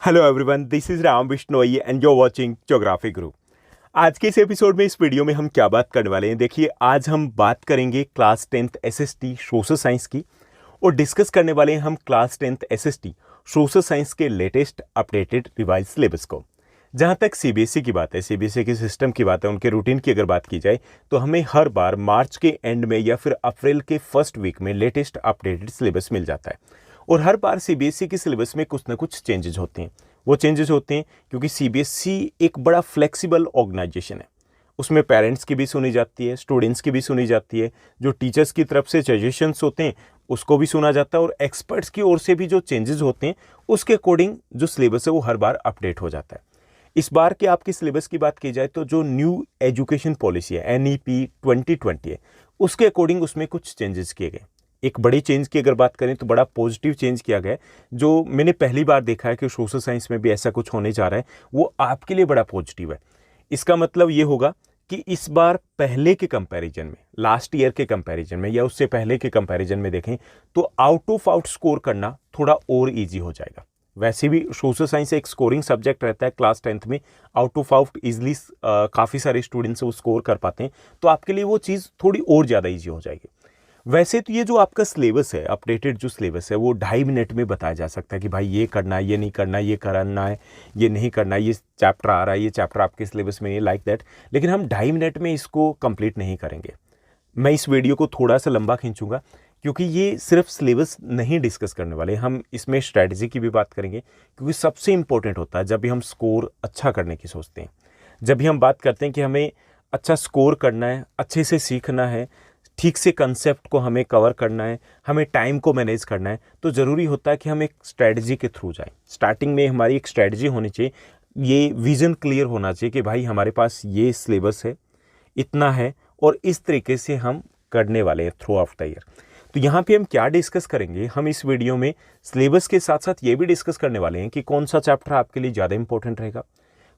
Hello everyone, this is Ram Bishnoi and you are watching geography group. आज के इस episode में, इस वीडियो में हम क्या बात करने वाले हैं? देखिए, आज हम बात करेंगे class 10th SST social science की और डिस्कस करने वाले हैं हम class 10th SST social science के लेटेस्ट अपडेटेड रिवाइज सिलेबस को। जहाँ तक सीबीएसई की बात है, सीबीएसई के सिस्टम की बात है, उनके रूटीन की अगर बात की जाए तो हमें हर बार मार्च के एंड में या फिर अप्रैल के फर्स्ट वीक में लेटेस्ट अपडेटेड सिलेबस मिल जाता है। और हर बार सीबीएसई के सिलेबस में कुछ ना कुछ चेंजेस होते हैं। वो चेंजेस होते हैं क्योंकि सीबीएसई एक बड़ा फ्लेक्सिबल ऑर्गेनाइजेशन है। उसमें पेरेंट्स की भी सुनी जाती है, स्टूडेंट्स की भी सुनी जाती है, जो टीचर्स की तरफ से सजेशंस होते हैं उसको भी सुना जाता है, और एक्सपर्ट्स की ओर से भी जो चेंजेस होते हैं उसके अकॉर्डिंग जो सिलेबस है वो हर बार अपडेट हो जाता है। इस बार के आपके सिलेबस की बात की जाए तो जो न्यू एजुकेशन पॉलिसी है NEP 2020 है, उसके अकॉर्डिंग उसमें कुछ चेंजेस किए गए। एक बड़ी चेंज की अगर बात करें तो बड़ा पॉजिटिव चेंज किया गया है, जो मैंने पहली बार देखा है कि सोशल साइंस में भी ऐसा कुछ होने जा रहा है। वो आपके लिए बड़ा पॉजिटिव है। इसका मतलब ये होगा कि इस बार पहले के कंपैरिजन में, लास्ट ईयर के कंपैरिजन में या उससे पहले के कंपैरिजन में देखें तो आउट ऑफ आउट स्कोर करना थोड़ा और ईजी हो जाएगा। वैसे भी सोशल साइंस एक स्कोरिंग सब्जेक्ट रहता है क्लास 10th में, आउट ऑफ आउट ईजिली काफ़ी सारे स्टूडेंट्स वो स्कोर कर पाते हैं, तो आपके लिए वो चीज़ थोड़ी और ज़्यादा ईजी हो जाएगी। वैसे तो ये जो आपका सिलेबस है, अपडेटेड जो सिलेबस है, वो 2.5 मिनट में बताया जा सकता है कि भाई ये करना है, ये नहीं करना है, ये करना है, ये नहीं करना है, ये चैप्टर आ रहा है, ये चैप्टर आपके सिलेबस में नहीं, लाइक दैट। लेकिन हम 2.5 मिनट में इसको कंप्लीट नहीं करेंगे। मैं इस वीडियो को थोड़ा सा लंबा खींचूंगा क्योंकि ये सिर्फ सिलेबस नहीं डिस्कस करने वाले, हम इसमें स्ट्रैटेजी की भी बात करेंगे, क्योंकि सबसे इंपॉर्टेंट होता है जब भी हम स्कोर अच्छा करने की सोचते हैं, जब भी हम बात करते हैं कि हमें अच्छा स्कोर करना है, अच्छे से सीखना है, ठीक से कंसेप्ट को हमें कवर करना है, हमें टाइम को मैनेज करना है, तो ज़रूरी होता है कि हम एक स्ट्रैटेजी के थ्रू जाएं। स्टार्टिंग में हमारी एक स्ट्रैटेजी होनी चाहिए, ये विज़न क्लियर होना चाहिए कि भाई हमारे पास ये सिलेबस है, इतना है, और इस तरीके से हम करने वाले हैं थ्रू आउट द ईयर। तो यहाँ पे हम क्या डिस्कस करेंगे, हम इस वीडियो में सिलेबस के साथ साथ ये भी डिस्कस करने वाले हैं कि कौन सा चैप्टर आपके लिए ज़्यादा इंपॉर्टेंट रहेगा,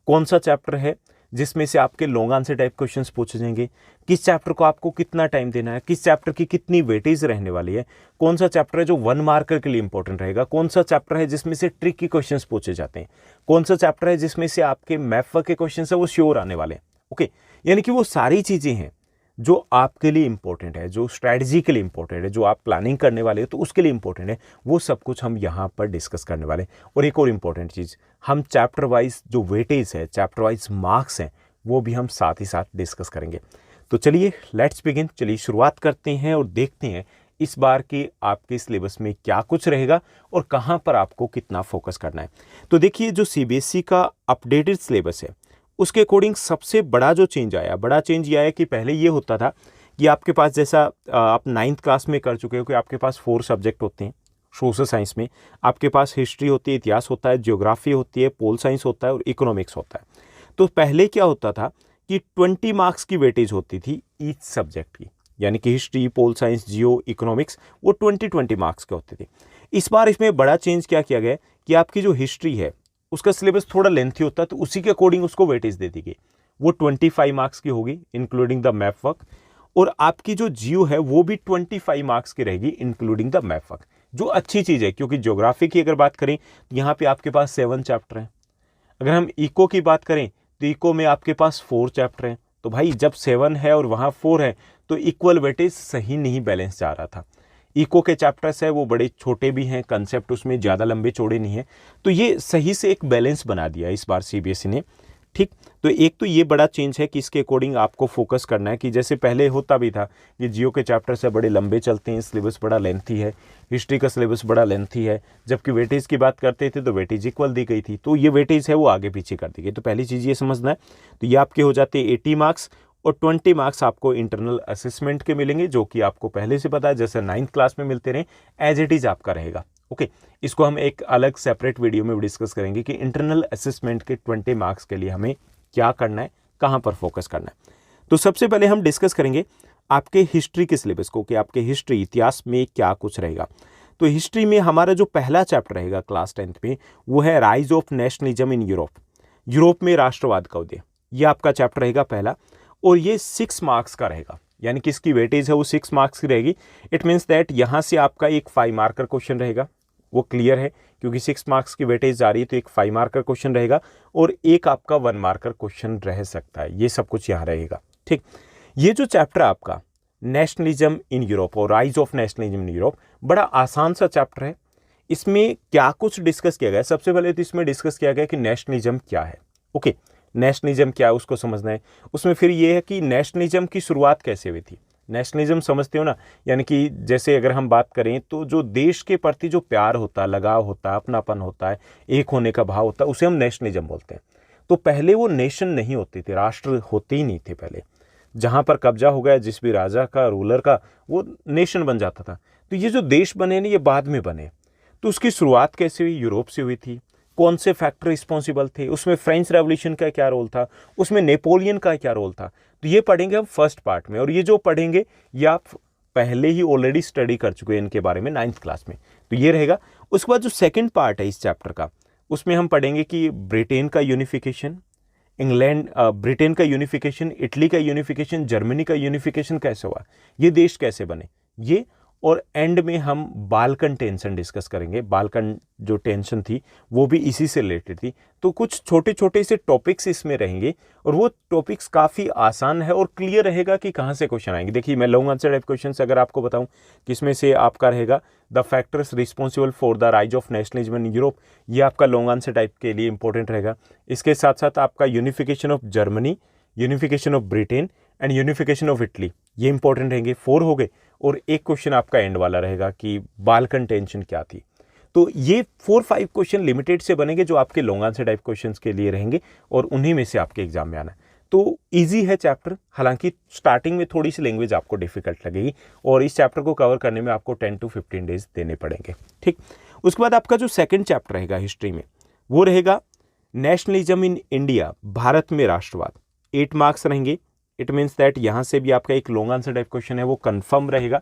कौन सा चैप्टर है जिसमें से आपके लॉन्ग आंसर टाइप क्वेश्चंस पूछे जाएंगे, किस चैप्टर को आपको कितना टाइम देना है, किस चैप्टर की कितनी वेटेज रहने वाली है, कौन सा चैप्टर है जो 1 मार्कर के लिए इंपॉर्टेंट रहेगा, कौन सा चैप्टर है जिसमें से ट्रिकी क्वेश्चंस पूछे जाते हैं, कौन सा चैप्टर है जिसमें से आपके मैथ वर्क के क्वेश्चंस है वो श्योर आने वाले हैं। ओके, यानी कि वो सारी चीज़ें हैं जो आपके लिए इंपॉर्टेंट है, जो स्ट्रैटेजी के लिए इंपॉर्टेंट है, जो आप प्लानिंग करने वाले हो तो उसके लिए इंपॉर्टेंट है, वो सब कुछ हम यहाँ पर डिस्कस करने वाले हैं। और एक और इम्पॉर्टेंट चीज़, हम चैप्टर वाइज जो वेटेज है, चैप्टर वाइज मार्क्स हैं, वो भी हम साथ ही साथ डिस्कस करेंगे। तो चलिए लेट्स बिगिन, चलिए शुरुआत करते हैं और देखते हैं इस बार के आपके सिलेबस में क्या कुछ रहेगा और कहाँ पर आपको कितना फोकस करना है। तो देखिए, जो सीबीएसई का अपडेटेड सिलेबस है उसके अकॉर्डिंग सबसे बड़ा जो चेंज आया, बड़ा चेंज ये आया कि पहले ये होता था कि आपके पास, जैसा आप 9th क्लास में कर चुके हो, कि आपके पास 4 सब्जेक्ट होते हैं सोशल साइंस में। आपके पास हिस्ट्री होती है, इतिहास होता है, ज्योग्राफी होती है, पोल साइंस होता है और इकोनॉमिक्स होता है। तो पहले क्या होता था कि 20 मार्क्स की वेटेज होती थी ईच सब्जेक्ट की, यानी कि हिस्ट्री, पोल साइंस, जियो, इकोनॉमिक्स, वो 20 मार्क्स के होते थे। इस बार इसमें बड़ा चेंज क्या किया गया कि आपकी जो हिस्ट्री है उसका सिलेबस थोड़ा लेंथी होता है, तो उसी के अकॉर्डिंग उसको वेटेज दे दी गई। वो 25 मार्क्स की होगी इंक्लूडिंग द मैथ वर्क, और आपकी जो जियो है वो भी 25 मार्क्स की रहेगी इंक्लूडिंग द मैथ वर्क, जो अच्छी चीज़ है क्योंकि ज्योग्राफी की अगर बात करें तो यहाँ पे आपके पास 7 चैप्टर हैं। अगर हम इको की बात करें तो इको में आपके पास 4 चैप्टर हैं। तो भाई जब 7 है और वहाँ 4 है तो इक्वल वेटेज सही नहीं बैलेंस जा रहा था। इको के चैप्टर्स है वो बड़े छोटे भी हैं, कंसेप्ट उसमें ज़्यादा लंबे चौड़े नहीं हैं, तो ये सही से एक बैलेंस बना दिया इस बार सीबीएसई ने। ठीक, तो एक तो ये बड़ा चेंज है कि इसके अकॉर्डिंग आपको फोकस करना है, कि जैसे पहले होता भी था कि जियो के चैप्टर्स है बड़े लंबे चलते हैं, सिलेबस बड़ा लेंथी है, हिस्ट्री का सिलेबस बड़ा लेंथी है, जबकि वेटेज की बात करते थे तो वेटेज इक्वल दी गई थी, तो ये वेटेज है वो आगे पीछे कर दी गई। तो पहली चीज़ ये समझना है, तो ये आपके हो जाते हैं 80 मार्क्स, और 20 मार्क्स आपको इंटरनल असेसमेंट के मिलेंगे, जो कि आपको पहले से पता है, जैसे 9th क्लास में मिलते रहे एज इट इज़ आपका रहेगा। ओके, इसको हम एक अलग सेपरेट वीडियो में डिस्कस करेंगे कि इंटरनल असेसमेंट के 20 मार्क्स के लिए हमें क्या करना है, कहाँ पर फोकस करना है। तो सबसे पहले हम डिस्कस करेंगे आपके हिस्ट्री के सिलेबस को, कि आपके हिस्ट्री, इतिहास में क्या कुछ रहेगा। तो हिस्ट्री में हमारा जो पहला चैप्टर रहेगा क्लास 10th में वो है rise of nationalism in Europe, Europe में राष्ट्रवाद का उदय। ये आपका चैप्टर रहेगा पहला, और ये 6 मार्क्स का रहेगा, यानी कि इसकी वेटेज है वो 6 मार्क्स की रहेगी। इट मीन्स दैट यहाँ से आपका एक 5 मार्कर क्वेश्चन रहेगा, वो क्लियर है क्योंकि 6 मार्क्स की वेटेज जा रही है, तो एक 5 मार्कर क्वेश्चन रहेगा और एक आपका 1 मार्कर क्वेश्चन रह सकता है। ये सब कुछ यहाँ रहेगा। ठीक, ये जो चैप्टर आपका नेशनलिज्म इन यूरोप और rise of nationalism in Europe, बड़ा आसान सा चैप्टर है। इसमें क्या कुछ डिस्कस किया गया है? सबसे पहले तो इसमें डिस्कस किया गया कि नेशनलिज्म क्या है। ओके, नेशनलिज्म क्या है उसको समझना है। उसमें फिर ये है कि नेशनलिज्म की शुरुआत कैसे हुई थी। नेशनलिज्म समझते हो ना, यानी कि जैसे अगर हम बात करें तो जो देश के प्रति जो प्यार होता है, लगाव होता है, अपनापन होता है, एक होने का भाव होता है, उसे हम नेशनलिज्म बोलते हैं। तो पहले वो नेशन नहीं होते थे, राष्ट्र होते ही नहीं थे पहले। जहाँ पर कब्जा हो गया जिस भी राजा का, रूलर का, वो नेशन बन जाता था। तो ये जो देश बने ना, ये बाद में बने। तो उसकी शुरुआत कैसे हुई? यूरोप से हुई थी। कौन से फैक्टर रिस्पॉन्सिबल थे? उसमें फ्रेंच रेवोल्यूशन का क्या रोल था, उसमें नेपोलियन का क्या रोल था। तो ये पढ़ेंगे हम फर्स्ट पार्ट में, और ये जो पढ़ेंगे ये आप पहले ही ऑलरेडी स्टडी कर चुके हैं इनके बारे में 9th क्लास में। तो ये रहेगा। उसके बाद जो सेकंड पार्ट है इस चैप्टर का, उसमें हम पढ़ेंगे कि ब्रिटेन का यूनिफिकेशन, ब्रिटेन का यूनिफिकेशन, इटली का यूनिफिकेशन, जर्मनी का यूनिफिकेशन कैसे हुआ, ये देश कैसे बने, ये। और एंड में हम बाल्कन टेंशन डिस्कस करेंगे। बाल्कन जो टेंशन थी वो भी इसी से रिलेटेड थी। तो कुछ छोटे छोटे से टॉपिक्स इसमें रहेंगे, और वो टॉपिक्स काफ़ी आसान है और क्लियर रहेगा कि कहाँ से क्वेश्चन आएंगे। देखिए, मैं लॉन्ग आंसर टाइप क्वेश्चन अगर आपको बताऊं कि इसमें से आपका रहेगा the factors responsible for the rise of nationalism in Europe, ये आपका लॉन्ग आंसर टाइप के लिए इंपॉर्टेंट रहेगा। इसके साथ साथ आपका unification of Germany, unification of Britain and unification of Italy, ये इंपॉर्टेंट रहेंगे। 4 हो गए, और एक क्वेश्चन आपका एंड वाला रहेगा कि बाल्कन टेंशन क्या थी। तो ये 4-5 क्वेश्चन लिमिटेड से बनेंगे जो आपके लॉन्ग आंसर टाइप क्वेश्चंस के लिए रहेंगे, और उन्हीं में से आपके एग्जाम में आना है। तो इजी है चैप्टर, हालांकि स्टार्टिंग में थोड़ी सी लैंग्वेज आपको डिफिकल्ट लगेगी, और इस चैप्टर को कवर करने में आपको 10 to 15 डेज देने पड़ेंगे। ठीक, उसके बाद आपका जो सेकेंड चैप्टर रहेगा हिस्ट्री में, वो रहेगा नेशनलिज्म इन इंडिया, भारत में राष्ट्रवाद। 8 मार्क्स रहेंगे। इट मीन्स दैट यहाँ से भी आपका एक लॉन्ग आंसर टाइप क्वेश्चन है वो कंफर्म रहेगा,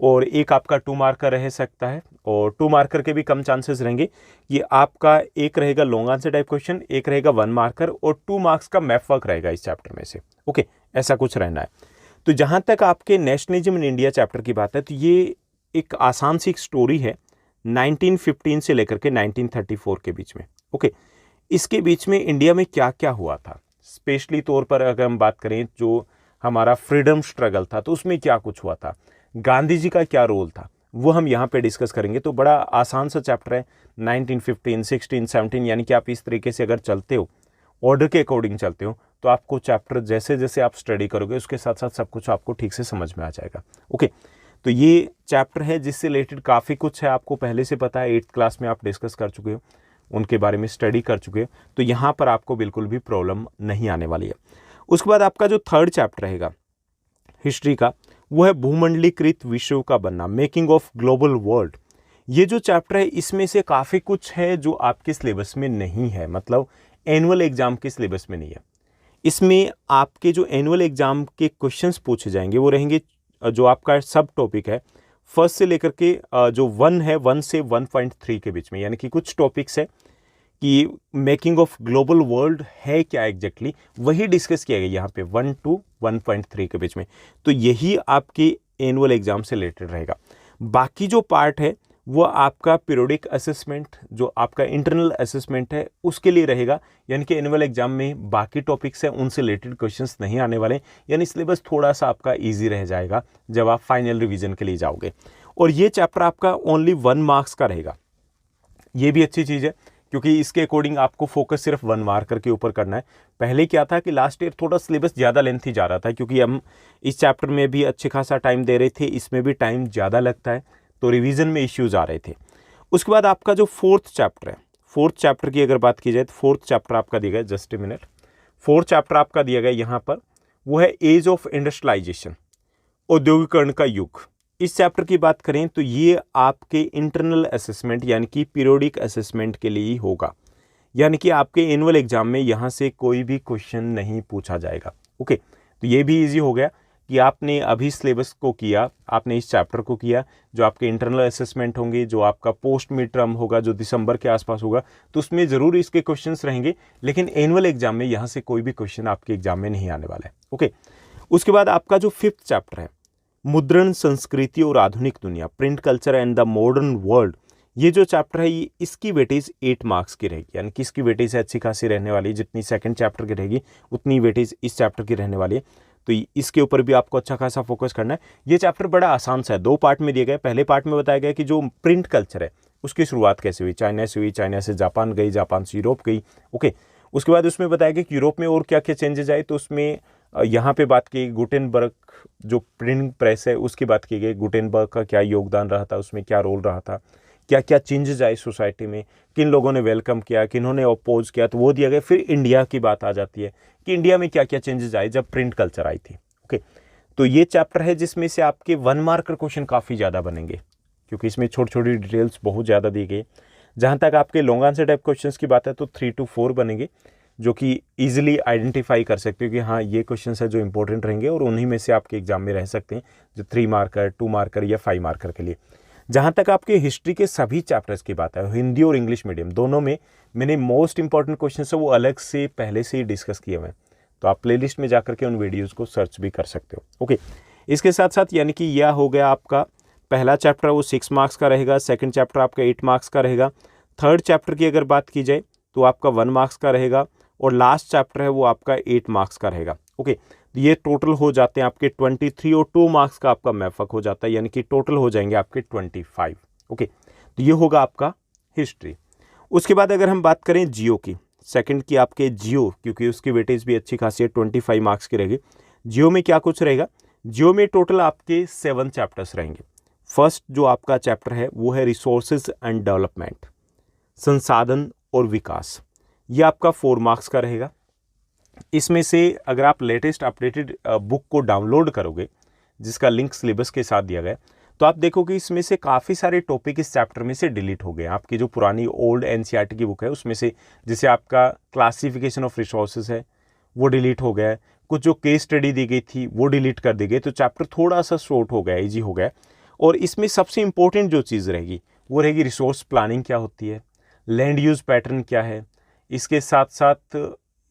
और एक आपका 2 मार्कर रह सकता है, और 2 मार्कर के भी कम चांसेस रहेंगे। ये आपका एक रहेगा लॉन्ग आंसर टाइप क्वेश्चन, एक रहेगा 1 मार्कर, और 2 मार्क्स का मैप वर्क रहेगा इस चैप्टर में से। ओके, ऐसा कुछ रहना है। तो जहाँ तक आपके नेशनलिज्म इन इंडिया चैप्टर की बात है, तो ये एक आसान सी एक स्टोरी है 1915 से लेकर के 1934 के बीच में। ओके, इसके बीच में इंडिया में क्या क्या हुआ था, स्पेशली तौर पर अगर हम बात करें जो हमारा फ्रीडम स्ट्रगल था, तो उसमें क्या कुछ हुआ था, गांधी जी का क्या रोल था, वो हम यहाँ पे डिस्कस करेंगे। तो बड़ा आसान सा चैप्टर है 1915, 16, 17, यानी कि आप इस तरीके से अगर चलते हो, ऑर्डर के अकॉर्डिंग चलते हो, तो आपको चैप्टर जैसे जैसे आप स्टडी करोगे उसके साथ साथ सब कुछ आपको ठीक से समझ में आ जाएगा। ओके, तो ये चैप्टर है जिससे रिलेटेड काफ़ी कुछ है, आपको पहले से पता है, 8th क्लास में आप डिस्कस कर चुके हो, उनके बारे में स्टडी कर चुके हो, तो यहाँ पर आपको बिल्कुल भी प्रॉब्लम नहीं आने वाली है। उसके बाद आपका जो थर्ड चैप्टर रहेगा हिस्ट्री का, वो है भूमंडलीकृत विश्व का बनना, मेकिंग ऑफ ग्लोबल वर्ल्ड। ये जो चैप्टर है इसमें से काफ़ी कुछ है जो आपके सिलेबस में नहीं है, मतलब एनुअल एग्जाम के सिलेबस में नहीं है। इसमें आपके जो एनुअल एग्जाम के क्वेश्चंस पूछे जाएंगे वो रहेंगे, जो आपका सब टॉपिक है फर्स्ट से लेकर के जो 1 है, 1 से 1.3 के बीच में, यानी कि कुछ टॉपिक्स है कि मेकिंग ऑफ ग्लोबल वर्ल्ड है क्या एग्जैक्टली, वही डिस्कस किया गया यहाँ पे 1 to 1.3 के बीच में। तो यही आपके एनुअल एग्जाम से रिलेटेड रहेगा। बाकी जो पार्ट है वो आपका पीरियोडिक असेसमेंट, जो आपका इंटरनल असेसमेंट है उसके लिए रहेगा, यानी कि एनुअल एग्जाम में बाकी टॉपिक्स हैं उनसे रिलेटेड क्वेश्चंस नहीं आने वाले, यानी सिलेबस थोड़ा सा आपका ईजी रह जाएगा जब आप फाइनल रिविजन के लिए जाओगे। और ये चैप्टर आपका ओनली 1 मार्क्स का रहेगा। ये भी अच्छी चीज़ है, क्योंकि इसके अकॉर्डिंग आपको फोकस सिर्फ 1 मार्कर के ऊपर करना है। पहले क्या था कि लास्ट ईयर थोड़ा सिलेबस ज़्यादा लेंथी जा रहा था, क्योंकि हम इस चैप्टर में भी अच्छे खासा टाइम दे रहे थे, इसमें भी टाइम ज़्यादा लगता है, तो रिवीजन में इश्यूज आ रहे थे। उसके बाद आपका जो 4th चैप्टर है, 4th चैप्टर की अगर बात की जाए तो 4th चैप्टर आपका दिया गया, just a minute, 4th chapter आपका दिया गया यहाँ पर, वो है एज ऑफ इंडस्ट्रियलाइजेशन, औद्योगिकरण का युग। इस चैप्टर की बात करें तो ये आपके इंटरनल असेसमेंट यानी कि पीरियोडिक असेसमेंट के लिए ही होगा, यानी कि आपके एनुअल एग्जाम में यहाँ से कोई भी क्वेश्चन नहीं पूछा जाएगा। ओके, तो ये भी इजी हो गया कि आपने अभी सिलेबस को किया, आपने इस चैप्टर को किया, जो आपके इंटरनल असेसमेंट होंगे, जो आपका पोस्ट मिड टर्म होगा जो दिसंबर के आसपास होगा, तो उसमें ज़रूर इसके क्वेश्चंस रहेंगे, लेकिन एनुअल एग्जाम में यहाँ से कोई भी क्वेश्चन आपके एग्जाम में नहीं आने वाला है। ओके, उसके बाद आपका जो 5th चैप्टर है, मुद्रण संस्कृति और आधुनिक दुनिया, print culture and the modern world, ये जो चैप्टर है ये इसकी वेटेज 8 मार्क्स की रहेगी, यानी कि इसकी वेटेज अच्छी खासी रहने वाली है। जितनी सेकंड चैप्टर की रहेगी उतनी वेटेज इस चैप्टर की रहने वाली है। तो इसके ऊपर भी आपको अच्छा खासा फोकस करना है। ये चैप्टर बड़ा आसान सा है, 2 पार्ट में दिया गया है। पहले पार्ट में बताया गया कि जो प्रिंट कल्चर है उसकी शुरुआत कैसे हुई, चाइना से हुई, चाइना से जापान गई, जापान से यूरोप गई। ओके, उसके बाद उसमें बताया गया कि यूरोप में और क्या क्या चेंजेज आए। तो उसमें यहाँ पे बात की गुटेनबर्ग जो प्रिंटिंग प्रेस है उसकी बात की गई, गुटेनबर्ग का क्या योगदान रहा था, उसमें क्या रोल रहा था, क्या क्या चेंजेस आए सोसाइटी में, किन लोगों ने वेलकम किया, किन्होंने अपोज किया, तो वो दिया गया। फिर इंडिया की बात आ जाती है कि इंडिया में क्या क्या चेंजेस आए जब प्रिंट कल्चर आई थी। ओके, तो ये चैप्टर है जिसमें से आपके 1 मार्कर क्वेश्चन काफ़ी ज़्यादा बनेंगे, क्योंकि इसमें छोटी छोटी डिटेल्स बहुत ज़्यादा दी गई। जहाँ तक आपके लॉन्ग आंसर टाइप क्वेश्चन की बात है तो 3 to 4 बनेंगे, जो कि ईजिली आइडेंटिफाई कर सकते हो कि हाँ ये क्वेश्चन है जो इंपॉर्टेंट रहेंगे, और उन्हीं में से आपके एग्जाम में रह सकते हैं, जो 3 मार्कर, 2 मार्कर या 5 मार्कर के लिए। जहाँ तक आपके हिस्ट्री के सभी चैप्टर्स की बात है, हिंदी और इंग्लिश मीडियम दोनों में मैंने मोस्ट इंपॉर्टेंट क्वेश्चन है वो अलग से पहले से ही डिस्कस किए हुए हैं, तो आप प्लेलिस्ट में जाकर के उन वीडियोस को सर्च भी कर सकते हो। ओके, इसके साथ साथ यानी कि यह हो गया आपका पहला चैप्टर वो 6 मार्क्स का रहेगा, सेकंड चैप्टर आपका 8 मार्क्स का रहेगा, थर्ड चैप्टर की अगर बात की जाए तो आपका 1 मार्क्स का रहेगा, और लास्ट चैप्टर है वो आपका 8 मार्क्स का रहेगा। ओके, तो ये टोटल हो जाते हैं आपके 23, और 2 मार्क्स का आपका मैफक हो जाता है, यानी कि टोटल हो जाएंगे आपके 25। ओके, तो ये होगा आपका हिस्ट्री। उसके बाद अगर हम बात करें जियो की, सेकंड की आपके जियो, क्योंकि उसकी वेटेज भी अच्छी खासी है, 25 मार्क्स की रहेगी। जियो में क्या कुछ रहेगा, जियो में टोटल आपके 7 चैप्टर्स रहेंगे। फर्स्ट जो आपका चैप्टर है वो है रिसोर्सेज एंड डेवलपमेंट, संसाधन और विकास। ये आपका 4 मार्क्स का रहेगा। इसमें से अगर आप लेटेस्ट अपडेटेड बुक को डाउनलोड करोगे, जिसका लिंक सिलेबस के साथ दिया गया, तो आप देखोगे इसमें से काफ़ी सारे टॉपिक इस चैप्टर में से डिलीट हो गए। आपकी जो पुरानी ओल्ड एनसीईआरटी की बुक है उसमें से, जैसे आपका क्लासिफिकेशन ऑफ रिसोर्सेज है वो डिलीट हो गया है, कुछ जो केस स्टडी दी गई थी वो डिलीट कर दी गई, तो चैप्टर थोड़ा सा शॉर्ट हो गया, ईजी हो गया। और इसमें सबसे इंपॉर्टेंट जो चीज़ रहेगी वो रहेगी रिसोर्स प्लानिंग क्या होती है, लैंड यूज पैटर्न क्या है, इसके साथ साथ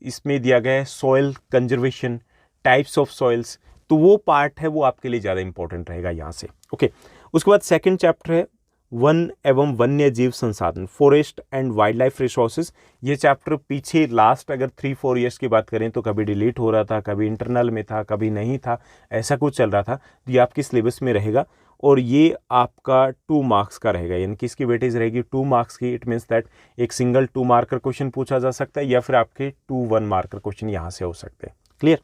इसमें दिया गया है soil conservation, types of soils, तो वो पार्ट है वो आपके लिए ज़्यादा इंपॉर्टेंट रहेगा यहाँ से। ओके, उसके बाद सेकंड चैप्टर है वन एवं वन्य जीव संसाधन, forest and wild life resources. ये चैप्टर पीछे लास्ट अगर 3-4 ईयर्स की बात करें तो कभी डिलीट हो रहा था, कभी इंटरनल में था, कभी नहीं था, ऐसा कुछ चल रहा था। तो ये आपकी सिलेबस में रहेगा, और ये आपका 2 मार्क्स का रहेगा, यानी कि इसकी वेटेज रहेगी 2 मार्क्स की। इट मीन्स दैट एक सिंगल 2 मार्कर क्वेश्चन पूछा जा सकता है, या फिर आपके 2 1 मार्कर क्वेश्चन यहाँ से हो सकते हैं। क्लियर।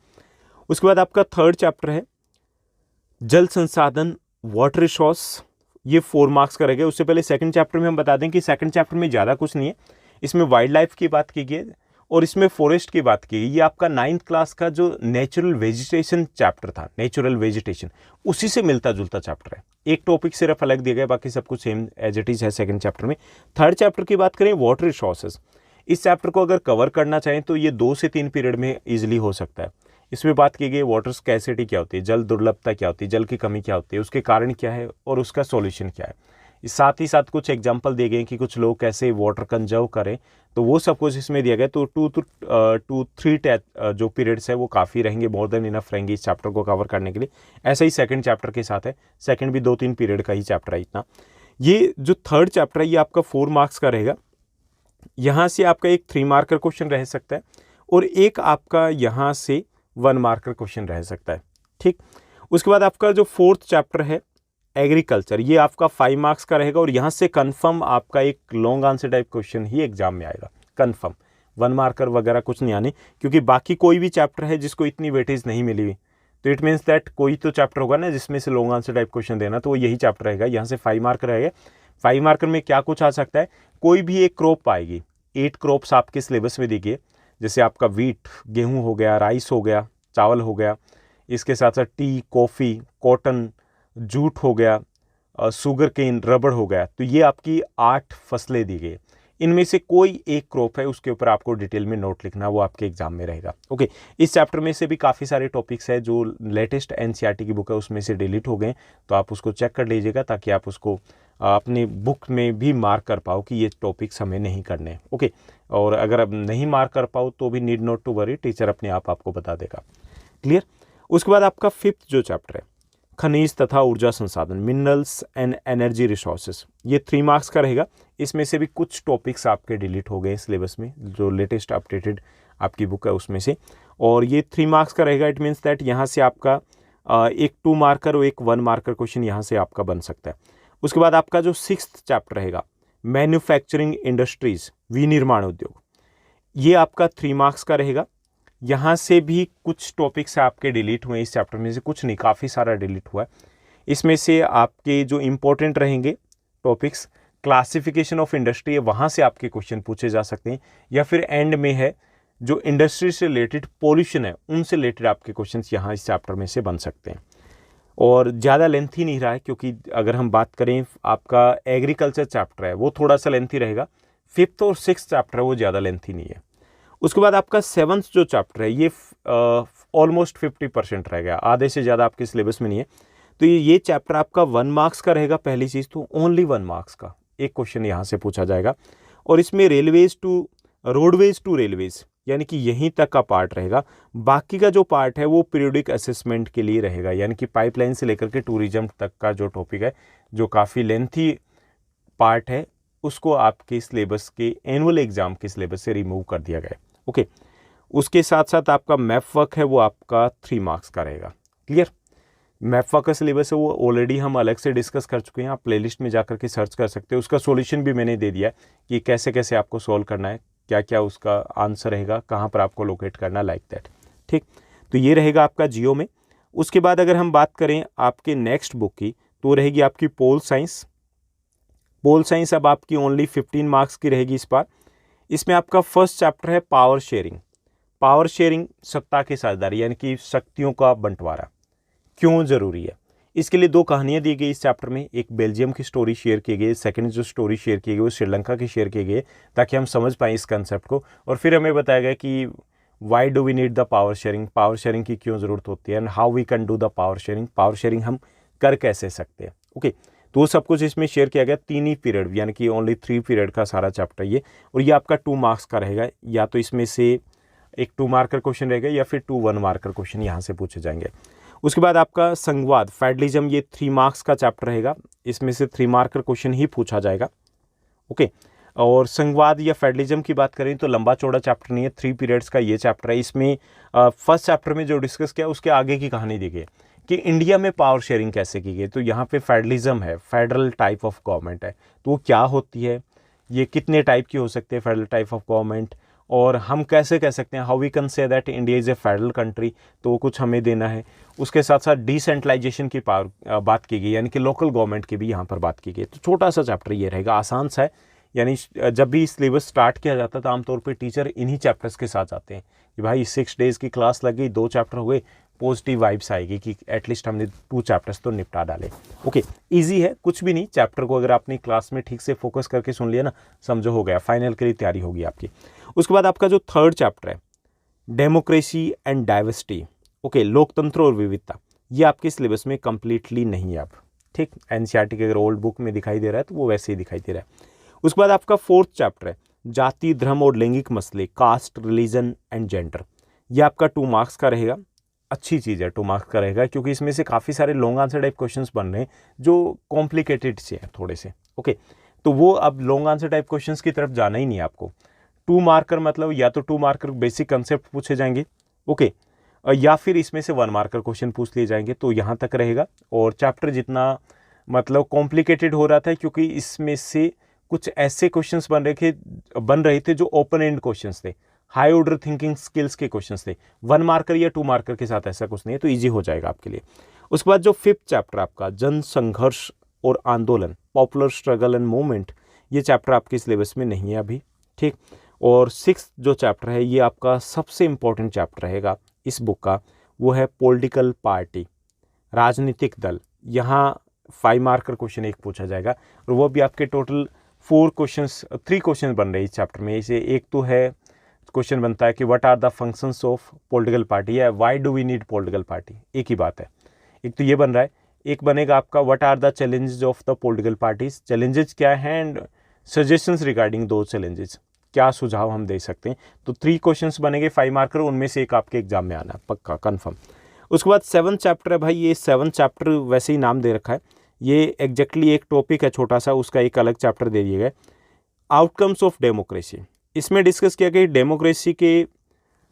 उसके बाद आपका थर्ड चैप्टर है जल संसाधन, वाटर रिसोर्स, ये 4 मार्क्स का रहेगा। उससे पहले सेकंड चैप्टर में हम बता दें कि सेकंड चैप्टर में ज़्यादा कुछ नहीं है, इसमें वाइल्ड लाइफ की बात की गई और इसमें फॉरेस्ट की बात की गई। ये आपका 9th क्लास का जो नेचुरल वेजिटेशन चैप्टर था, नेचुरल वेजिटेशन, उसी से मिलता जुलता चैप्टर है। एक टॉपिक सिर्फ अलग दिया गया, बाकी सब कुछ सेम एज इट इज़ है सेकंड चैप्टर में। थर्ड चैप्टर की बात करें वाटर रिसोर्सेज, इस चैप्टर को अगर कवर करना चाहें तो ये 2 से 3 पीरियड में ईजिली हो सकता है। इसमें बात की गई वाटर स्कैसिटी क्या होती है, जल दुर्लभता क्या होती है, जल की कमी क्या होती है, उसके कारण क्या है और उसका सॉल्यूशन क्या है। साथ ही साथ कुछ एग्जांपल दिए गए कि कुछ लोग कैसे वाटर कंजर्व करें, तो वो सब कुछ इसमें दिया गया। तो 2 to 3 जो पीरियड्स है वो काफ़ी रहेंगे, मोर देन इनफ रहेंगे इस चैप्टर को कवर करने के लिए। ऐसा ही सेकंड चैप्टर के साथ है, सेकंड भी 2-3 पीरियड का ही चैप्टर है इतना। ये जो थर्ड चैप्टर है ये आपका 4 मार्क्स का रहेगा। यहाँ से आपका एक 3 मार्कर क्वेश्चन रह सकता है, और एक आपका यहाँ से 1 मार्कर क्वेश्चन रह सकता है। ठीक, उसके बाद आपका जो फोर्थ चैप्टर है एग्रीकल्चर, ये आपका 5 मार्क्स का रहेगा, और यहाँ से कंफर्म आपका एक लॉन्ग आंसर टाइप क्वेश्चन ही एग्जाम में आएगा, कंफर्म। 1 मार्कर वगैरह कुछ नहीं आने, क्योंकि बाकी कोई भी चैप्टर है जिसको इतनी वेटेज नहीं मिली हुई, तो इट मीन्स दैट कोई तो चैप्टर होगा ना जिसमें से लॉन्ग आंसर टाइप क्वेश्चन देना, तो वो यही चैप्टर रहेगा। यहाँ से 5 मार्कर रहेगा। 5 मार्कर में क्या कुछ आ सकता है, कोई भी एक क्रॉप आएगी। 8 क्रॉप्स आपके सिलेबस में देखिए, जैसे आपका वीट, गेहूँ हो गया, राइस हो गया, चावल हो गया, इसके साथ साथ टी, कॉफ़ी, कॉटन, जूट हो गया, शुगर केन, रबड़ हो गया। तो ये आपकी 8 फसलें दी गई। इनमें से कोई एक क्रॉप है उसके ऊपर आपको डिटेल में नोट लिखना, वो आपके एग्जाम में रहेगा। ओके, इस चैप्टर में से भी काफ़ी सारे टॉपिक्स है जो लेटेस्ट एनसीईआरटी की बुक है उसमें से डिलीट हो गए, तो आप उसको चेक कर लीजिएगा ताकि आप उसको अपनी बुक में भी मार्क कर पाओ कि ये टॉपिक्स हमें नहीं करने। ओके, और अगर अब नहीं मार्क कर पाओ तो भी need not to worry, teacher अपने आप आपको बता देगा। क्लियर। उसके बाद आपका 5th जो चैप्टर है खनिज तथा ऊर्जा संसाधन, मिनरल्स एंड एनर्जी रिसोर्सेज, ये 3 मार्क्स का रहेगा। इसमें से भी कुछ टॉपिक्स आपके डिलीट हो गए सिलेबस में, जो लेटेस्ट अपडेटेड आपकी बुक है उसमें से, और ये 3 मार्क्स का रहेगा। इट मीन्स दैट यहाँ से आपका एक 2 मार्कर और एक 1 मार्कर क्वेश्चन यहाँ से आपका बन सकता है। उसके बाद आपका जो 6th चैप्टर रहेगा, मैन्युफैक्चरिंग इंडस्ट्रीज, विनिर्माण उद्योग, ये आपका 3 मार्क्स का रहेगा। यहाँ से भी कुछ टॉपिक्स आपके डिलीट हुए, इस चैप्टर में से कुछ नहीं, काफ़ी सारा डिलीट हुआ है। इसमें से आपके जो इम्पोर्टेंट रहेंगे टॉपिक्स, क्लासिफिकेशन ऑफ इंडस्ट्री है, वहाँ से आपके क्वेश्चन पूछे जा सकते हैं, या फिर एंड में है जो इंडस्ट्री से रिलेटेड पॉल्यूशन है, उनसे रिलेटेड आपके क्वेश्चंस यहाँ इस चैप्टर में से बन सकते हैं। और ज़्यादा लेंथी नहीं रहा है, क्योंकि अगर हम बात करें आपका एग्रीकल्चर चैप्टर है वो थोड़ा सा लेंथी रहेगा, 5th और 6th चैप्टर है वो ज़्यादा लेंथी नहीं है। उसके बाद आपका 7th जो चैप्टर है ये ऑलमोस्ट 50% रह गया, आधे से ज़्यादा आपके सिलेबस में नहीं है। तो ये चैप्टर आपका 1 मार्क्स का रहेगा। पहली चीज़ तो ओनली 1 मार्क्स का एक क्वेश्चन यहाँ से पूछा जाएगा, और इसमें railways to roadways to railways, यानी कि यहीं तक का पार्ट रहेगा। बाकी का जो पार्ट है वो पीरियोडिक असेसमेंट के लिए रहेगा, यानी कि पाइपलाइन से लेकर के टूरिज्म तक का जो टॉपिक है, जो काफ़ी लेंथी पार्ट है, उसको आपके सिलेबस के एनुअल एग्जाम के सिलेबस से रिमूव कर दिया गया है। ओके, उसके साथ साथ आपका मैप वर्क है वो आपका 3 मार्क्स का रहेगा। क्लियर? मैप वर्क का सिलेबस है वो ऑलरेडी हम अलग से डिस्कस कर चुके हैं, आप प्लेलिस्ट में जाकर के सर्च कर सकते हो। उसका सॉल्यूशन भी मैंने दे दिया है कि कैसे कैसे आपको सॉल्व करना है, क्या क्या उसका आंसर रहेगा, कहाँ पर आपको लोकेट करना, लाइक दैट। ठीक, तो ये रहेगा आपका जियो में। उसके बाद अगर हम बात करें आपके नेक्स्ट बुक की, तो रहेगी आपकी पोल साइंस। पोल साइंस अब आपकी ओनली 15 मार्क्स की रहेगी इस बार। इसमें आपका फर्स्ट चैप्टर है पावर शेयरिंग। पावर शेयरिंग, सत्ता की साझेदारी, यानी कि शक्तियों का बंटवारा क्यों ज़रूरी है, इसके लिए 2 कहानियाँ दी गई इस चैप्टर में। एक बेल्जियम की स्टोरी शेयर की गई, सेकंड जो स्टोरी शेयर की गई वो श्रीलंका की शेयर की गई, ताकि हम समझ पाएँ इस कंसेप्ट को। और फिर हमें बताया गया कि why do we need the power sharing की क्यों ज़रूरत होती है, and how we can do the power sharing हम कर कैसे सकते हैं। ओके, तो वो सब कुछ इसमें शेयर किया गया। 3 ही पीरियड, यानी कि ओनली 3 पीरियड का सारा चैप्टर ये, और ये आपका 2 मार्क्स का रहेगा। या तो इसमें से एक 2 मार्कर क्वेश्चन रहेगा, या फिर 2 1 मार्कर क्वेश्चन यहाँ से पूछे जाएंगे। उसके बाद आपका संघवाद, फेडरलिज्म, ये 3 मार्क्स का चैप्टर रहेगा। इसमें से 3 मार्कर क्वेश्चन ही पूछा जाएगा। ओके, और संघवाद या फेडरलिज्म की बात करें तो लंबा चौड़ा चैप्टर नहीं है, 3 पीरियड्स का ये चैप्टर है। इसमें फर्स्ट चैप्टर में जो डिस्कस किया उसके आगे की कहानी दी गई कि इंडिया में पावर शेयरिंग कैसे की गई। तो यहाँ पे फेडरलिज्म है, फेडरल टाइप ऑफ गवर्नमेंट है, तो वो क्या होती है, ये कितने टाइप की हो सकती है फेडरल टाइप ऑफ गवर्नमेंट, और हम कैसे कह सकते हैं, how we can say that India is a federal country, तो वो कुछ हमें देना है। उसके साथ साथ डिसेंट्रलाइजेशन की बात की गई, यानी कि लोकल गवर्नमेंट की भी यहाँ पर बात की गई। तो छोटा सा चैप्टर ये रहेगा, आसान सा है। यानी जब भी सिलेबस स्टार्ट किया जाता है तो आमतौर पे टीचर इन्हीं चैप्टर्स के साथ आते हैं कि भाई 6 डेज़ की क्लास लग गई, 2 चैप्टर हो गए, पॉजिटिव वाइब्स आएगी कि एटलीस्ट हमने 2 चैप्टर्स तो निपटा डाले। ओके, इजी है, कुछ भी नहीं। चैप्टर को अगर आपने क्लास में ठीक से फोकस करके सुन लिया ना, समझो हो गया, फाइनल के लिए तैयारी होगी आपकी। उसके बाद आपका जो 3rd चैप्टर है, डेमोक्रेसी एंड डाइवर्सिटी, ओके, लोकतंत्र और विविधता, ये आपके सिलेबस में कंप्लीटली नहीं है अब। ठीक, एनसीईआरटी के अगर ओल्ड बुक में दिखाई दे रहा है तो वो वैसे ही दिखाई दे रहा है। उसके बाद आपका 4th चैप्टर है जाति, धर्म और लैंगिक मसले, कास्ट, रिलीजन एंड जेंडर। ये आपका 2 मार्क्स का रहेगा। अच्छी चीज़ है, 2 मार्क्स का रहेगा, क्योंकि इसमें से काफ़ी सारे लॉन्ग आंसर टाइप क्वेश्चंस बन रहे हैं जो कॉम्प्लिकेटेड से हैं थोड़े से। ओके, तो वो अब लॉन्ग आंसर टाइप क्वेश्चंस की तरफ जाना ही नहीं है आपको। 2 मार्कर मतलब या तो 2 मार्कर बेसिक कंसेप्ट पूछे जाएंगे, ओके, या फिर इसमें से 1 मार्कर क्वेश्चन पूछ लिए जाएंगे, तो यहाँ तक रहेगा। और चैप्टर जितना मतलब कॉम्प्लिकेटेड हो रहा था, क्योंकि इसमें से कुछ ऐसे क्वेश्चंस बन रहे थे जो ओपन एंड क्वेश्चंस थे, हाई ऑर्डर थिंकिंग स्किल्स के क्वेश्चंस थे। 1 मार्कर या 2 मार्कर के साथ ऐसा कुछ नहीं है, तो इजी हो जाएगा आपके लिए। उसके बाद जो 5th चैप्टर आपका जन संघर्ष और आंदोलन, पॉपुलर स्ट्रगल एंड मूवमेंट, ये चैप्टर आपके सिलेबस में नहीं है अभी। ठीक, और 6th जो चैप्टर है ये आपका सबसे इंपॉर्टेंट चैप्टर रहेगा इस बुक का, वो है पॉलिटिकल पार्टी, राजनीतिक दल। यहाँ 5 मार्कर क्वेश्चन एक पूछा जाएगा, और वो भी आपके टोटल 3 क्वेश्चन बन रहे हैं इस चैप्टर में। इसे एक तो है क्वेश्चन बनता है कि what are the functions of political party, या why do we need political party, एक ही बात है। एक तो ये बन रहा है, एक बनेगा आपका what are the challenges of the political parties, challenges क्या हैं and suggestions regarding those challenges, क्या सुझाव हम दे सकते हैं। तो 3 क्वेश्चंस बनेंगे 5 मार्कर, उनमें से एक आपके एग्जाम में आना है पक्का, कन्फर्म। उसके बाद 7th चैप्टर है भाई, ये 7th चैप्टर वैसे ही नाम दे रखा है, ये एग्जैक्टली एक टॉपिक है छोटा सा, उसका एक अलग चैप्टर दे दिया गया, आउटकम्स ऑफ डेमोक्रेसी। इसमें डिस्कस किया गया डेमोक्रेसी के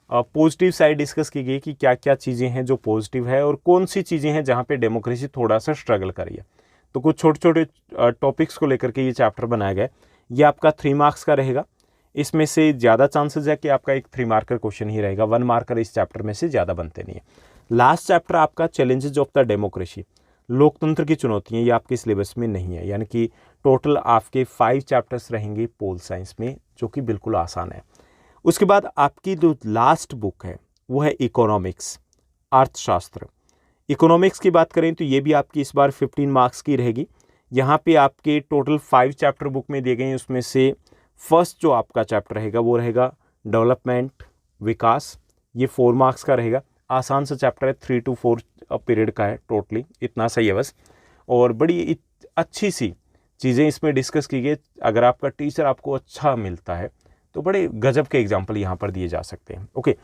पॉजिटिव साइड डिस्कस की गई कि क्या क्या चीज़ें हैं जो पॉजिटिव है और कौन सी चीज़ें हैं जहाँ पे डेमोक्रेसी थोड़ा सा स्ट्रगल कर रही है। तो कुछ छोटे छोटे टॉपिक्स को लेकर के ये चैप्टर बनाया गया है। ये आपका 3 मार्क्स का रहेगा, इसमें से ज़्यादा चांसेस है कि आपका एक 3 मार्कर क्वेश्चन ही रहेगा, 1 मार्कर इस चैप्टर में से ज़्यादा बनते नहीं है। लास्ट चैप्टर आपका चैलेंजेज ऑफ द डेमोक्रेसी, लोकतंत्र की चुनौतियाँ, ये आपके सिलेबस में नहीं है, यानी कि टोटल आपके 5 चैप्टर्स रहेंगे पोल साइंस में, जो कि बिल्कुल आसान है। उसके बाद आपकी जो लास्ट बुक है वो है इकोनॉमिक्स, अर्थशास्त्र। इकोनॉमिक्स की बात करें तो ये भी आपकी इस बार 15 मार्क्स की रहेगी। यहाँ पे आपके टोटल 5 चैप्टर बुक में दिए गए हैं, उसमें से फर्स्ट जो आपका चैप्टर रहेगा वो रहेगा डेवलपमेंट, विकास, ये 4 मार्क्स का रहेगा। आसान सा चैप्टर है, 3 to 4 पीरियड का है टोटली, इतना सही है बस। और बड़ी अच्छी सी चीज़ें इसमें डिस्कस की गई। अगर आपका टीचर आपको अच्छा मिलता है तो बड़े गजब के एग्जाम्पल यहाँ पर दिए जा सकते हैं। ओके,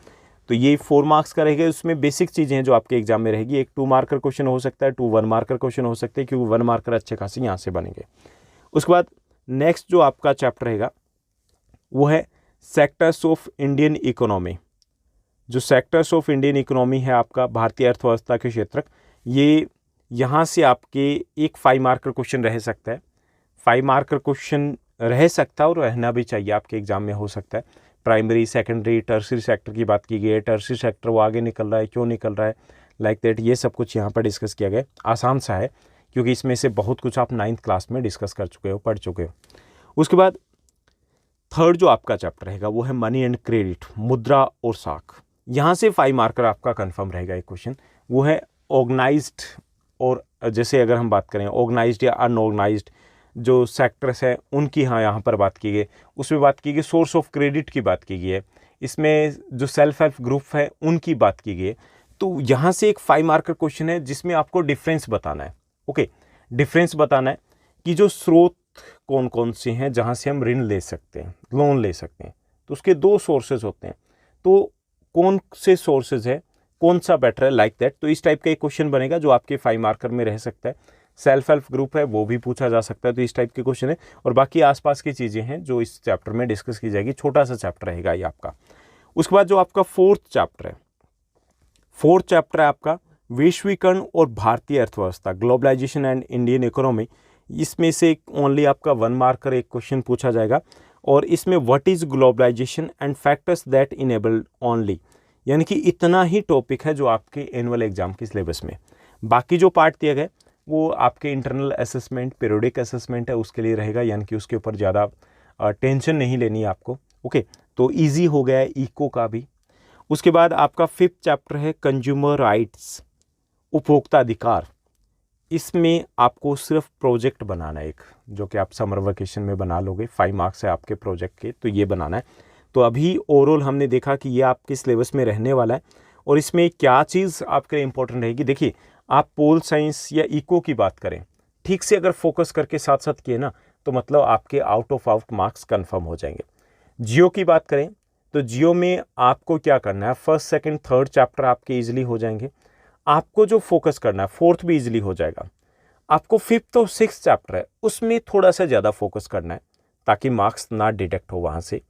तो ये 4 मार्क्स का रहेगा। उसमें बेसिक चीज़ें हैं जो आपके एग्जाम में रहेगी। एक 2 मार्कर क्वेश्चन हो सकता है, 2 1 मार्कर क्वेश्चन हो सकते हैं, क्योंकि 1 मार्कर अच्छे खासे यहाँ से बनेंगे। उसके बाद नेक्स्ट जो आपका चैप्टर रहेगा वो है सेक्टर्स ऑफ इंडियन इकोनॉमी। जो सेक्टर्स ऑफ इंडियन इकोनॉमी है आपका, भारतीय अर्थव्यवस्था के क्षेत्र, ये यहाँ से आपके एक 5 मार्कर क्वेश्चन रह सकता है। 5 मार्कर क्वेश्चन रह सकता है और रहना भी चाहिए, आपके एग्जाम में हो सकता है। प्राइमरी, सेकेंडरी, टर्सरी सेक्टर की बात की गई है। टर्सरी सेक्टर वो आगे निकल रहा है, क्यों निकल रहा है, लाइक दैट, ये सब कुछ यहाँ पर डिस्कस किया गया। आसान सा है क्योंकि इसमें से बहुत कुछ आप 9th क्लास में डिस्कस कर चुके हो, पढ़ चुके हो। उसके बाद थर्ड जो आपका चैप्टर रहेगा वो है मनी एंड क्रेडिट, मुद्रा और साख। यहाँ से 5 मार्कर आपका कंफर्म रहेगा एक क्वेश्चन, वो है ऑर्गेनाइज्ड, और जैसे अगर हम बात करें ऑर्गेनाइज्ड या अनऑर्गेनाइज्ड जो सेक्टर्स है उनकी यहाँ पर बात की गई। उसमें बात की गई सोर्स ऑफ क्रेडिट की बात की गई है, इसमें जो सेल्फ हेल्प ग्रुप है उनकी बात की गई है। तो यहाँ से एक 5 मार्कर क्वेश्चन है जिसमें आपको डिफरेंस बताना है। ओके, डिफरेंस बताना है कि जो स्रोत कौन कौन से हैं जहाँ से हम ऋण ले सकते हैं, लोन ले सकते हैं। तो उसके 2 सोर्सेज होते हैं, तो कौन से सोर्सेज है, कौन सा बेटर है, लाइक दैट। तो इस टाइप का एक क्वेश्चन बनेगा जो आपके 5 मार्कर में रह सकता है। सेल्फ हेल्प ग्रुप है वो भी पूछा जा सकता है, तो इस टाइप के क्वेश्चन है। और बाकी आसपास की चीज़ें हैं जो इस चैप्टर में डिस्कस की जाएगी, छोटा सा चैप्टर रहेगा ये आपका। उसके बाद जो आपका 4th चैप्टर है, 4th चैप्टर है आपका वैश्वीकरण और भारतीय अर्थव्यवस्था, ग्लोबलाइजेशन एंड इंडियन इकोनॉमी। इसमें से ओनली आपका 1 मार्कर एक क्वेश्चन पूछा जाएगा, और इसमें what is globalisation and factors that enabled only, यानी कि इतना ही टॉपिक है जो आपके एनुअल एग्जाम के सिलेबस में। बाकी जो पार्ट दिया गया वो आपके इंटरनल असेसमेंट, पीरियोडिक असेसमेंट है उसके लिए रहेगा, यानी कि उसके ऊपर ज़्यादा टेंशन नहीं लेनी है आपको। ओके, तो ईजी हो गया है इको का भी। उसके बाद आपका 5th चैप्टर है कंज्यूमर राइट्स, उपभोक्ता अधिकार। इसमें आपको सिर्फ प्रोजेक्ट बनाना है एक, जो कि आप समर वेकेशन में बना लोगे, 5 मार्क्स है आपके प्रोजेक्ट के, तो ये बनाना है। तो अभी ओवरऑल हमने देखा कि ये आपके सिलेबस में रहने वाला है, और इसमें क्या चीज़ आपके लिए इंपॉर्टेंट रहेगी। देखिए, आप पोल साइंस या इको की बात करें, ठीक से अगर फोकस करके साथ साथ किए ना, तो मतलब आपके out of out marks confirm हो जाएंगे। जियो की बात करें तो जियो में आपको क्या करना है, 1st, 2nd, 3rd चैप्टर आपके ईजिली हो जाएंगे। आपको जो फोकस करना है 4th भी ईजिली हो जाएगा। आपको 5th और 6th चैप्टर है उसमें थोड़ा सा ज़्यादा फोकस करना है, ताकि मार्क्स ना डिडक्ट हो वहाँ से,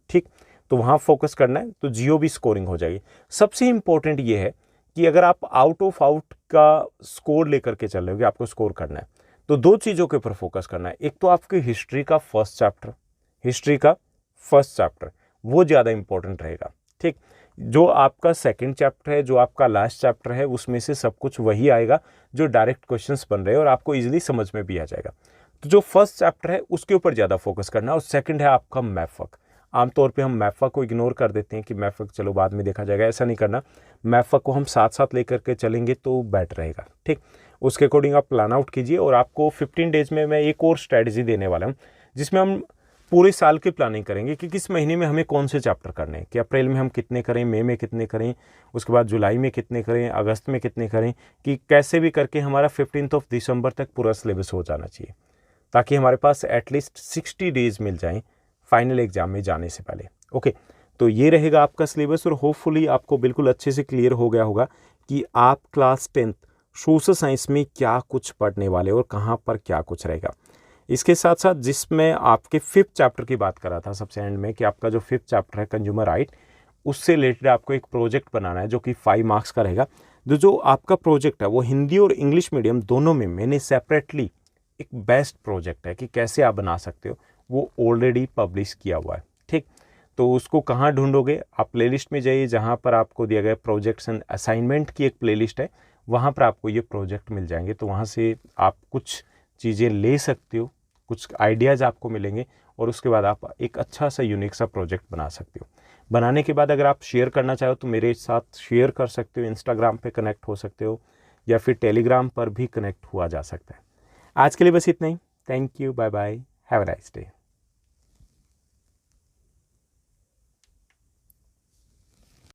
ठीक। तो वहाँ फोकस करना है, तो जियो भी स्कोरिंग हो जाएगी। सबसे इंपॉर्टेंट ये है कि अगर आप आउट ऑफ आउट का स्कोर लेकर के चल रहे हो, आपको स्कोर करना है, तो 2 चीज़ों के ऊपर फोकस करना है। एक तो आपकी हिस्ट्री का 1st चैप्टर, हिस्ट्री का 1st चैप्टर वो ज़्यादा इंपॉर्टेंट रहेगा, ठीक। जो आपका 2nd चैप्टर है, जो आपका लास्ट चैप्टर है, उसमें से सब कुछ वही आएगा जो डायरेक्ट क्वेश्चंस बन रहे हैं और आपको इजीली समझ में भी आ जाएगा। तो जो 1st चैप्टर है उसके ऊपर ज़्यादा फोकस करना, और 2nd है आपका मैफक। आमतौर पे हम मैफक को इग्नोर कर देते हैं कि मैफक चलो बाद में देखा जाएगा, ऐसा नहीं करना। मैफक को हम साथ साथ लेकर के चलेंगे तो बेटर रहेगा, ठीक। उसके अकॉर्डिंग आप प्लान आउट कीजिए। और आपको 15 डेज में मैं एक और स्ट्रैटेजी देने वाला हूँ, जिसमें हम पूरे साल की प्लानिंग करेंगे कि किस महीने में हमें कौन से चैप्टर करने हैं, कि अप्रैल में हम कितने करें, मई में कितने करें, उसके बाद जुलाई में कितने करें, अगस्त में कितने करें, कि कैसे भी करके हमारा 15 दिसंबर तक पूरा सिलेबस हो जाना चाहिए, ताकि हमारे पास एटलीस्ट 60 डेज मिल जाएं फाइनल एग्जाम में जाने से पहले। ओके, तो ये रहेगा आपका सिलेबस, और होपफुली आपको बिल्कुल अच्छे से क्लियर हो गया होगा कि आप क्लास 10th सोशल साइंस में क्या कुछ पढ़ने वाले और कहाँ पर क्या कुछ रहेगा। इसके साथ साथ जिसमें आपके 5th चैप्टर की बात कर रहा था सबसे एंड में कि आपका जो 5th चैप्टर है कंज्यूमर राइट, उससे रिलेटेड आपको एक प्रोजेक्ट बनाना है जो कि 5 मार्क्स का रहेगा। जो आपका प्रोजेक्ट है वो हिंदी और इंग्लिश मीडियम दोनों में मैंने सेपरेटली एक बेस्ट प्रोजेक्ट है कि कैसे आप बना सकते हो, वो ऑलरेडी पब्लिश किया हुआ है। ठीक, तो उसको कहाँ ढूंढोगे, आप प्लेलिस्ट में जाइए जहाँ पर आपको दिया गया प्रोजेक्ट्स एंड असाइनमेंट की एक प्लेलिस्ट है, वहाँ पर आपको ये प्रोजेक्ट मिल जाएंगे। तो वहाँ से आप कुछ चीज़ें ले सकते हो, कुछ आइडियाज़ आपको मिलेंगे और उसके बाद आप एक अच्छा सा यूनिक सा प्रोजेक्ट बना सकते हो। बनाने के बाद अगर आप शेयर करना चाहो तो मेरे साथ शेयर कर सकते हो, इंस्टाग्राम पे कनेक्ट हो सकते हो या फिर टेलीग्राम पर भी कनेक्ट हुआ जा सकता है। आज के लिए बस इतना ही। Thank you, bye bye, have a nice day.